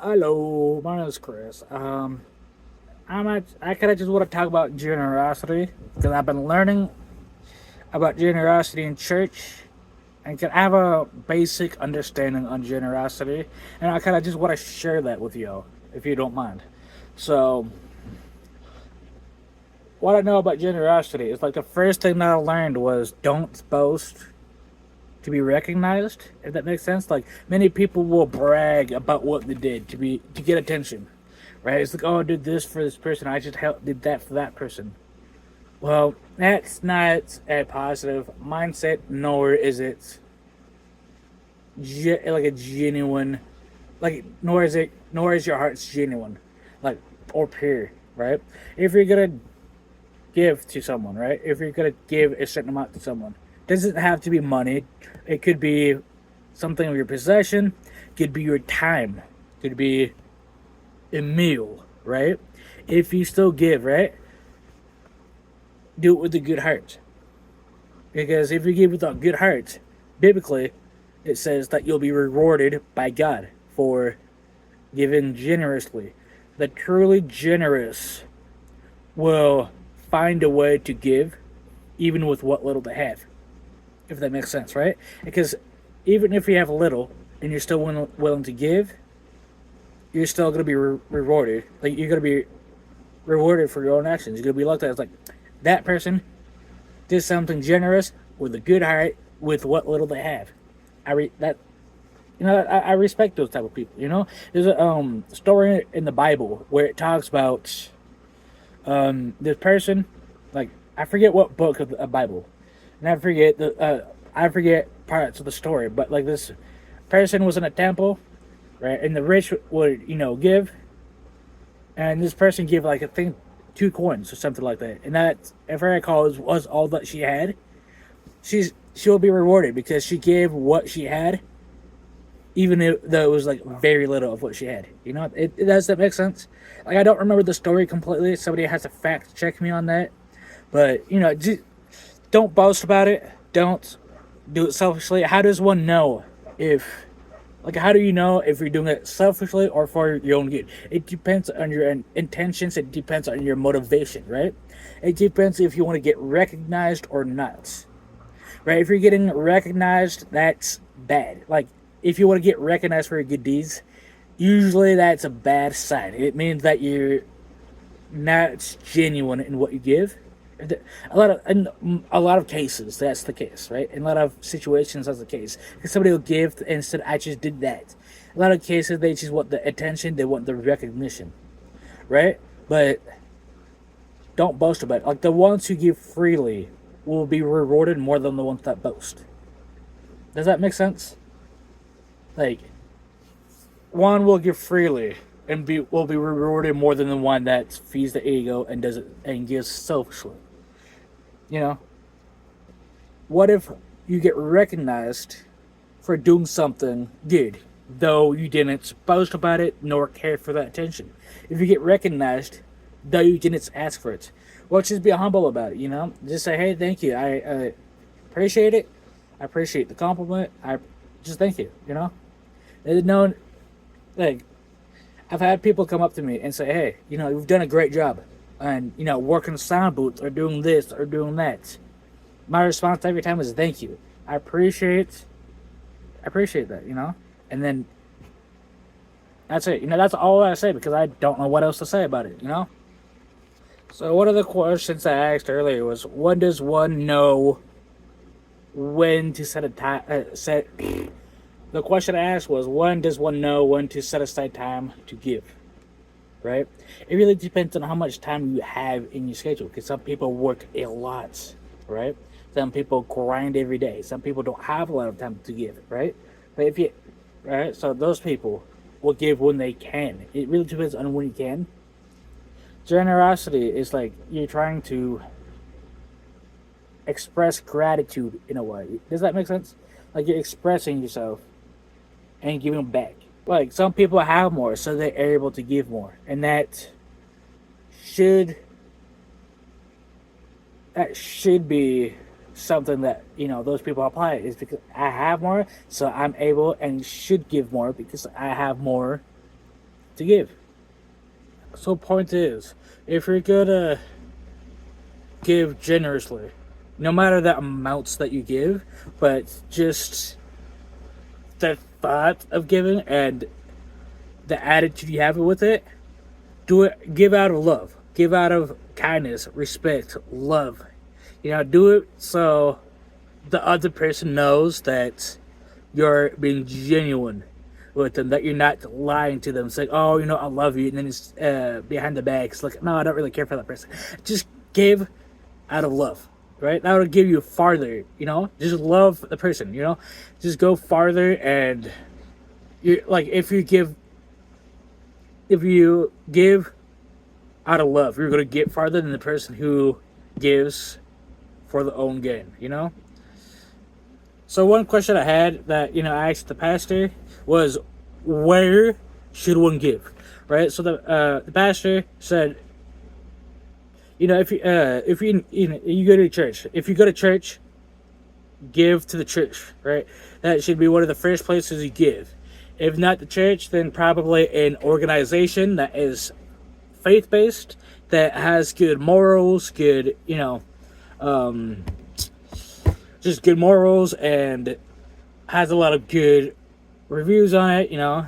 Hello, my name is Chris. I kind of just want to talk about generosity because I've been learning about generosity in church, and can have a basic understanding on generosity, and I kind of just want to share that with you, if you don't mind. So, what I know about generosity is like the first thing that I learned was don't boast to be recognized. If that makes sense, like many people will brag about what they did to get attention, right? It's like, oh, I did this for this person. I just did that for that person. Well, that's not a positive mindset, nor is it like a genuine, like nor is your heart's genuine, like or pure, right? If you're gonna give to someone, right? If you're gonna give a certain amount to someone, it doesn't have to be money. It could be something of your possession. It could be your time. It could be a meal, right? If you still give, right, do it with a good heart. Because if you give with a good heart, biblically, it says that you'll be rewarded by God for giving generously. The truly generous will find a way to give, even with what little they have. If that makes sense, right? Because even if you have little and you're still willing to give, you're still going to be rewarded. Like, you're going to be rewarded for your own actions. You're going to be looked at as like, that person did something generous with a good heart with what little they have. That I respect those type of people. There's a story in the Bible where it talks about this person, like I forget what book of the Bible, and I forget parts of the story, but like this person was in a temple, right, and the rich would give, and this person gave like I think 2 coins or something like that, and that, if I recall, was all that she had. She'll be rewarded because she gave what she had, even though it was like very little of what she had. Does that make sense? Like, I don't remember the story completely. Somebody has to fact check me on that. But just don't boast about it. Don't do it selfishly. How does one know if, like, how do you know if you're doing it selfishly or for your own good? It depends on your intentions. It depends on your motivation, right? It depends if you want to get recognized or not, right? If you're getting recognized, that's bad. Like, if you want to get recognized for your good deeds, usually that's a bad sign. It means that you're not genuine in what you give. In a lot of cases, that's the case, right? In a lot of situations, that's the case. Because somebody will give and said, "I just did that." A lot of cases, they just want the attention, they want the recognition, right? But don't boast about it. Like, the ones who give freely will be rewarded more than the ones that boast. Does that make sense? Like, one will give freely and will be rewarded more than the one that feeds the ego and does it and gives selfishly. You know, what if you get recognized for doing something good, though you didn't boast about it nor care for that attention? If you get recognized, though you didn't ask for it, well, just be humble about it. Just say, "Hey, thank you. I appreciate it. I appreciate the compliment. I just thank you." There's no, like, I've had people come up to me and say, "Hey, you've done a great job, and working sound booths or doing this or doing that." My response every time is, "Thank you. I appreciate that." And then that's it. That's all I say because I don't know what else to say about it. So one of the questions I asked earlier was, when does one know when to set a time? Set. The question I asked was, when does one know when to set aside time to give? Right? It really depends on how much time you have in your schedule. Because some people work a lot, right? Some people grind every day. Some people don't have a lot of time to give, right? But right? So those people will give when they can. It really depends on when you can. Generosity is like you're trying to express gratitude in a way. Does that make sense? Like, you're expressing yourself and giving back. Like, some people have more, so they're able to give more, and should that should be something that those people apply. Is because I have more, so I'm able and should give more because I have more to give. So point is, if you're gonna give generously, no matter the amounts that you give, but just the thought of giving and the attitude you have with it, give out of love, give out of kindness, respect, love. Do it so the other person knows that you're being genuine with them, that you're not lying to them, saying, "Oh, I love you," and then it's behind the back. It's like, no, I don't really care for that person. Just give out of love, right? That will give you farther. Just love the person. Just go farther, and you like if you give out of love, you're gonna get farther than the person who gives for the own gain. So one question I had that I asked the pastor was, where should one give, right? So the pastor said, if you go to church, if you go to church, give to the church, right? That should be one of the first places you give. If not the church, then probably an organization that is faith-based, that has good morals, good just good morals, and has a lot of good reviews on it. You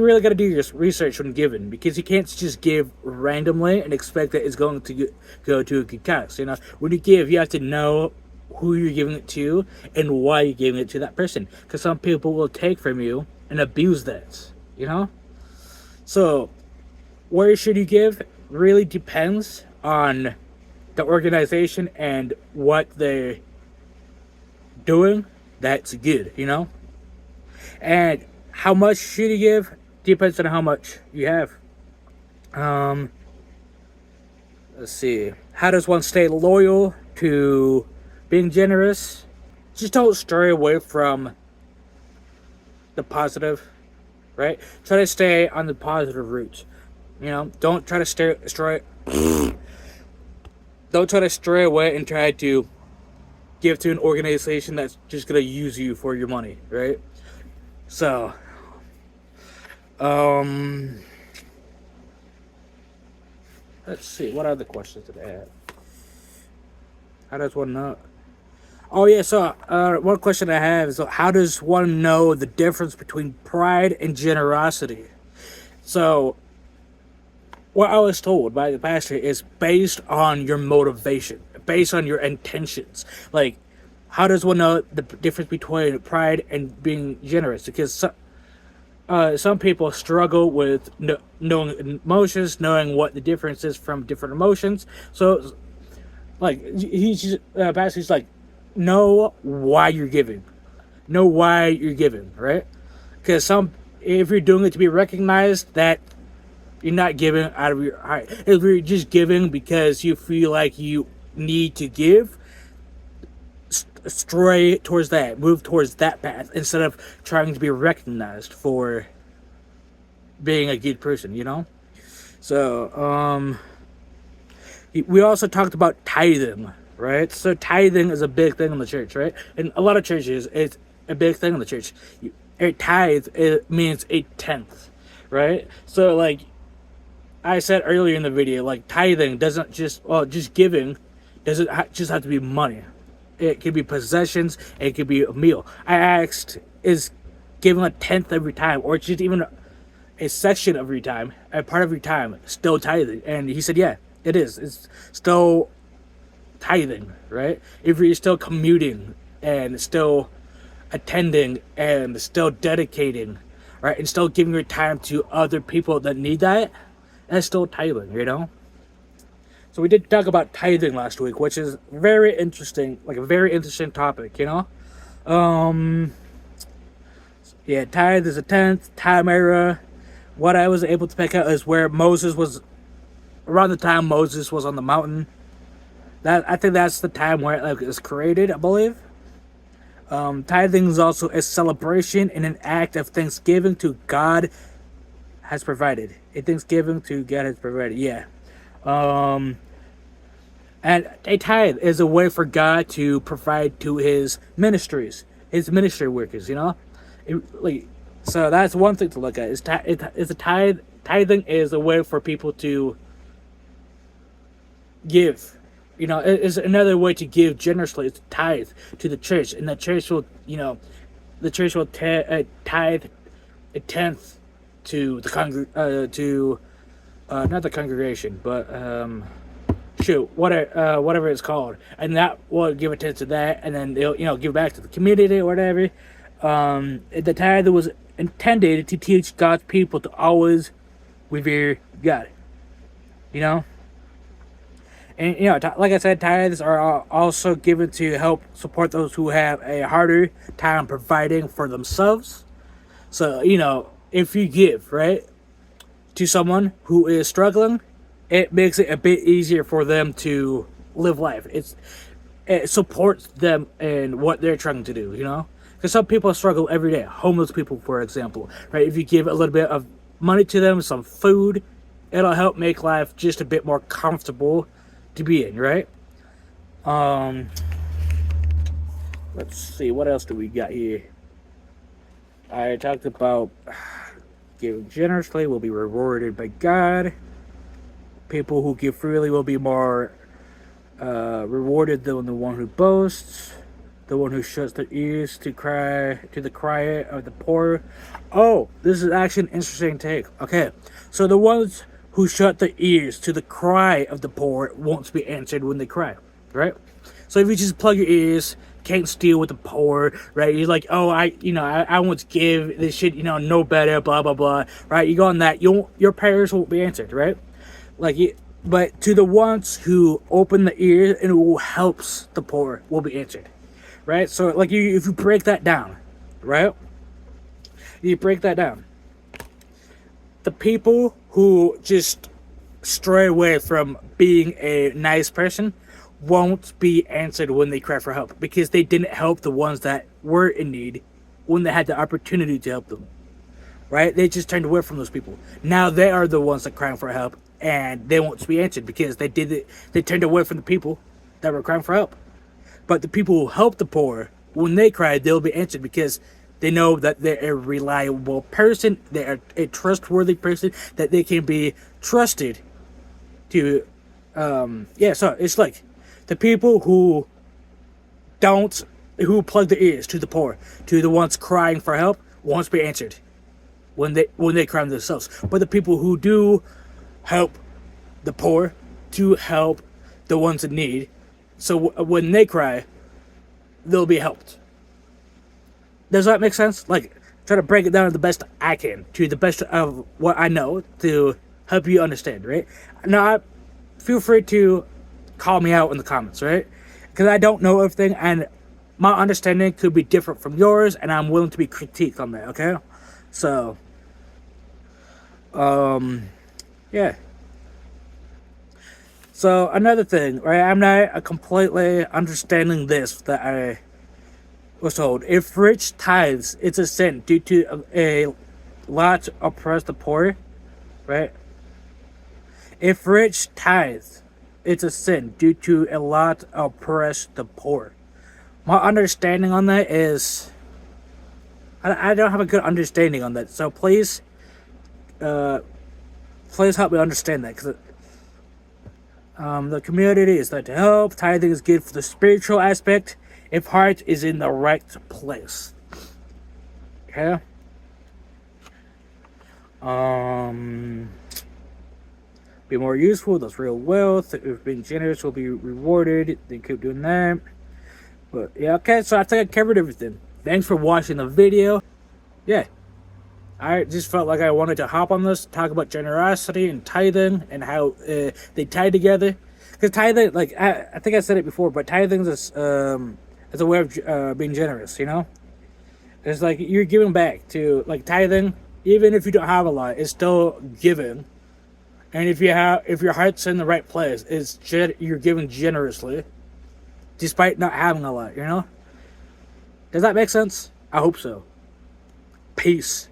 really got to do your research when giving, because you can't just give randomly and expect that it's going to go to a good cause. When you give, you have to know who you're giving it to and why you're giving it to that person, because some people will take from you and abuse that. So where should you give really depends on the organization and what they're doing that's good. And how much should you give depends on how much you have. Let's see. How does one stay loyal to being generous? Just don't stray away from the positive, right? Try to stay on the positive route. Don't try to stray don't try to stray away and try to give to an organization that's just gonna use you for your money, right? So, let's see. What other questions did I have? How does one know? Oh yeah. So, one question I have is, how does one know the difference between pride and generosity? So, what I was told by the pastor is based on your motivation, based on your intentions. Like, how does one know the difference between pride and being generous? Because some people struggle with knowing emotions, knowing what the difference is from different emotions. So, like, pastor's like, know why you're giving. Know why you're giving, right? Because if you're doing it to be recognized, that you're not giving out of your heart. If you're just giving because you feel like you need to give, stray towards that. Move towards that path instead of trying to be recognized for being a good person, So, we also talked about tithing, right? So tithing is a big thing in the church, right? In a lot of churches, it's a big thing in the church. A tithe, it means a tenth, right? So, like I said earlier in the video, like, tithing doesn't just giving doesn't just have to be money. It could be possessions. It could be a meal. I asked, is giving a tenth of your time, or just even a section of your time, a part of your time, still tithing? And he said, yeah, it is. It's still tithing, right? If you're still commuting and still attending and still dedicating, right, and still giving your time to other people that need that, that's still tithing. So we did talk about tithing last week, which is very interesting, like a very interesting topic, Yeah, tithe is a tenth, time era. What I was able to pick out is where Moses was, around the time Moses was on the mountain. I think that's the time where it was created, I believe. Tithing is also a celebration and an act of thanksgiving to God has provided. A thanksgiving to God has provided, yeah. And a tithe is a way for God to provide to his ministries, his ministry workers, So that's one thing to look at. Is a tithe tithing is a way for people to give. You know, it is another way to give generously. It's tithe to the church, and the church will, the church will tithe a tenth to the not the congregation, but whatever it's called, and that will give a tenth to that, and then they'll give back to the community or whatever. The tithe was intended to teach God's people to always revere God. You know. And, like I said, tithes are also given to help support those who have a harder time providing for themselves. So, if you give, right, to someone who is struggling, it makes it a bit easier for them to live life. It supports them in what they're trying to do, Because some people struggle every day. Homeless people, for example, right? If you give a little bit of money to them, some food, it'll help make life just a bit more comfortable to be in, right? Let's see, what else do we got here? I talked about giving generously will be rewarded by God. People who give freely will be more rewarded than the one who boasts. The one who shuts their ears to the cry of the poor. Oh, this is actually an interesting take. Okay, so the ones who shut their ears to the cry of the poor won't be answered when they cry, right? So if you just plug your ears, can't steal with the poor, right? You're like, oh, I want to give this shit, no better, blah blah blah, right? You go on that, your prayers won't be answered, right? But to the ones who open the ears and who helps the poor will be answered, right? So if you break that down, right? You break that down. The people who just stray away from being a nice person won't be answered when they cry for help, because they didn't help the ones that were in need when they had the opportunity to help them, right? They just turned away from those people. Now they are the ones that crying for help, and they won't be answered because they turned away from the people that were crying for help. But the people who help the poor, when they cry, they'll be answered because they know that they're a reliable person, they're a trustworthy person, that they can be trusted to, so it's like the people who plug their ears to the poor, to the ones crying for help, won't be answered when they cry themselves. But the people who do help the poor, to help the ones in need, so when they cry, they'll be helped. Does that make sense? Try to break it down the best I can, to the best of what I know, to help you understand, right? Now, feel free to call me out in the comments, right? Because I don't know everything, and my understanding could be different from yours, and I'm willing to be critiqued on that, okay? So, yeah. So, another thing, right? I'm not completely understanding this that I was told. If rich tithes, it's a sin due to a lot oppress the poor, right? If rich tithes, it's a sin due to a lot oppress the poor. My understanding on that is, I don't have a good understanding on that. So please help me understand that, because the community is there to help. Tithing is good for the spiritual aspect if heart is in the right place. Okay? Be more useful, that's real wealth. If being generous will be rewarded, then keep doing that. But yeah, okay, so I think I covered everything. Thanks for watching the video. Yeah, I just felt like I wanted to hop on this, talk about generosity and tithing and how they tie together. Because tithing, I think I said it before, but tithing is a way of being generous, It's like you're giving back to, tithing, even if you don't have a lot, it's still giving. And if your heart's in the right place, you're giving generously, despite not having a lot, Does that make sense? I hope so. Peace.